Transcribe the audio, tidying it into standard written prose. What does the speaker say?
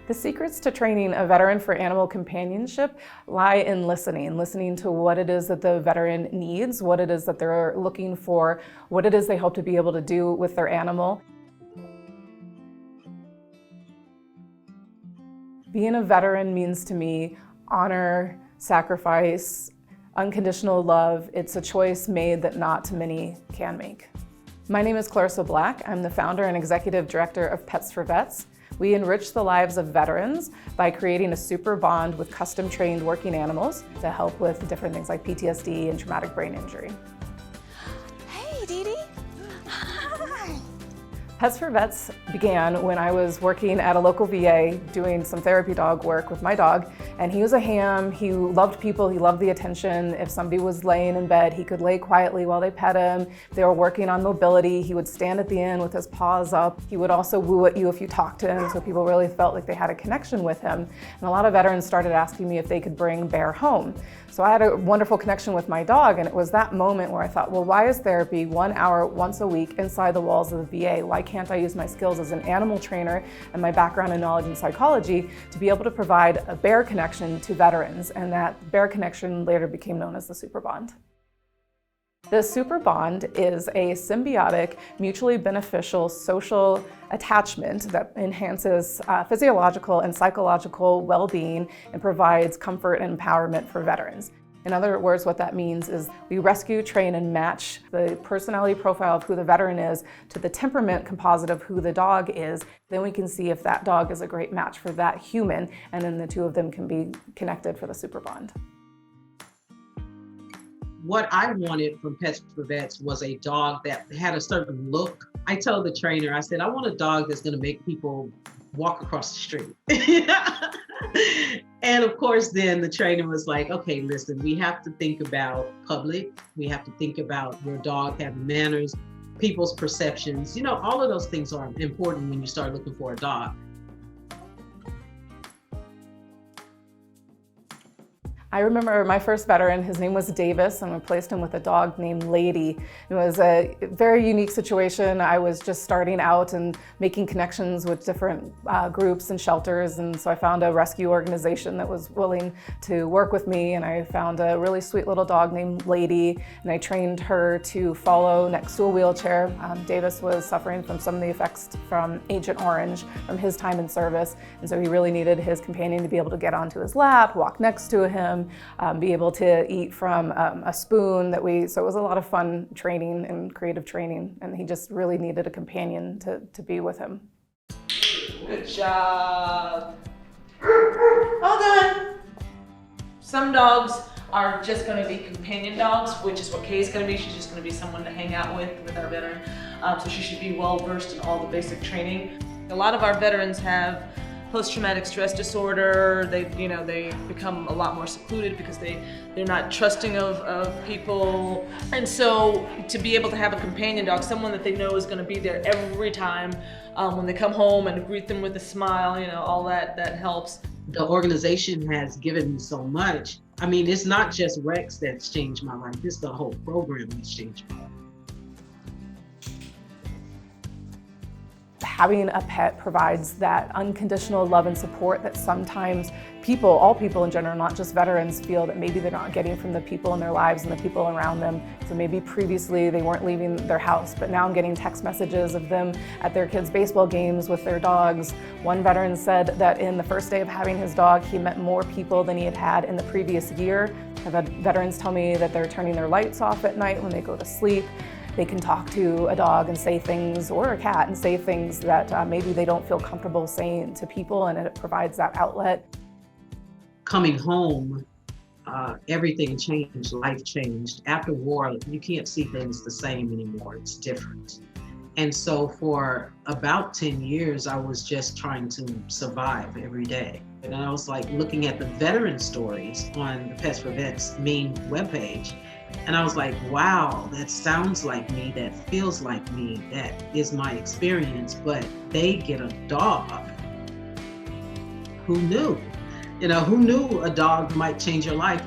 The secrets to training a veteran for animal companionship lie in listening to what it is that the veteran needs, what it is that they're looking for, what it is they hope to be able to do with their animal. Being a veteran means to me honor, sacrifice, unconditional love. It's a choice made that not too many can make. My name is Clarissa Black. I'm the founder and executive director of Pets for Vets. We enrich the lives of veterans by creating a super bond with custom trained working animals to help with different things like PTSD and traumatic brain injury. Hey, Dee Dee. Hi. Pets for Vets began when I was working at a local VA doing some therapy dog work with my dog, and he was a ham. He loved people, he loved the attention. If somebody was laying in bed, he could lay quietly while they pet him. If they were working on mobility, he would stand at the end with his paws up. He would also woo at you if you talked to him, so people really felt like they had a connection with him. And a lot of veterans started asking me if they could bring Bear home. So I had a wonderful connection with my dog, and it was that moment where I thought, well, why is therapy 1 hour once a week inside the walls of the VA? Why can't I use my skills as an animal trainer and my background and knowledge in psychology to be able to provide a bear connection to veterans? And that bear connection later became known as the Super Bond. The Super Bond is a symbiotic, mutually beneficial social attachment that enhances physiological and psychological well-being and provides comfort and empowerment for veterans. In other words, what that means is we rescue, train, and match the personality profile of who the veteran is to the temperament composite of who the dog is. Then we can see if that dog is a great match for that human, and then the two of them can be connected for the Super Bond. What I wanted from Pets for Vets was a dog that had a certain look. I told the trainer, I said, I want a dog that's gonna make people walk across the street. And of course, then the trainer was like, okay, listen, we have to think about public. We have to think about your dog having manners, people's perceptions. You know, all of those things are important when you start looking for a dog. I remember my first veteran, his name was Davis, and we placed him with a dog named Lady. It was a very unique situation. I was just starting out and making connections with different groups and shelters, and so I found a rescue organization that was willing to work with me, and I found a really sweet little dog named Lady, and I trained her to follow next to a wheelchair. Davis was suffering from some of the effects from Agent Orange from his time in service, and so he really needed his companion to be able to get onto his lap, walk next to him, be able to eat from a spoon so it was a lot of fun training and creative training, and he just really needed a companion to be with him. Good job. All done. Some dogs are just going to be companion dogs, which is what Kay's going to be. She's just going to be someone to hang out with our veteran. So she should be well versed in all the basic training. A lot of our veterans have post-traumatic stress disorder. They become a lot more secluded because they're not trusting of people. And so to be able to have a companion dog, someone that they know is going to be there every time when they come home and greet them with a smile, all that helps. The organization has given me so much. I mean, it's not just Rex that's changed my life, it's the whole program that's changed my life. Having a pet provides that unconditional love and support that sometimes all people in general, not just veterans, feel that maybe they're not getting from the people in their lives and the people around them. So maybe previously they weren't leaving their house, but now I'm getting text messages of them at their kids' baseball games with their dogs. One veteran said that in the first day of having his dog, he met more people than he had had in the previous year. I've had veterans tell me that they're turning their lights off at night when they go to sleep. They can talk to a dog and say things, or a cat, and say things that maybe they don't feel comfortable saying to people, and it provides that outlet. Coming home, everything changed, life changed. After war, you can't see things the same anymore, it's different. And so for about 10 years, I was just trying to survive every day. And I was like looking at the veteran stories on the Pets for Vets main webpage. And I was like, wow, that sounds like me, that feels like me, that is my experience, but they get a dog. Who knew? Who knew a dog might change your life?